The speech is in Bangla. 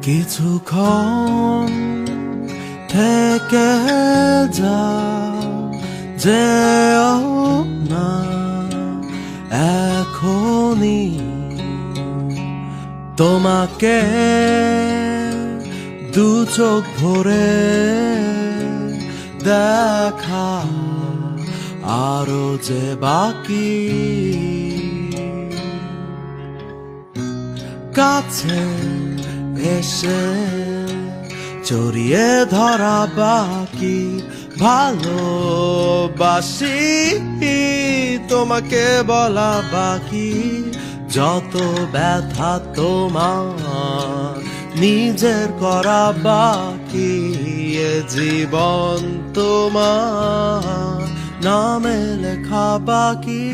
কিছুক্ষণ থেকে যাও, যেও না এখনই, তোমাকে দু চোখ ভরে দেখা আরো যে বাকি, কাছে এসে জড়িয়ে ধরা বাকি, ভালোবাসি তোমাকে বলা বাকি, যত ব্যথা তোমার নিজের করা বাকি, এ জীবন তোমার নামে লেখা বাকি।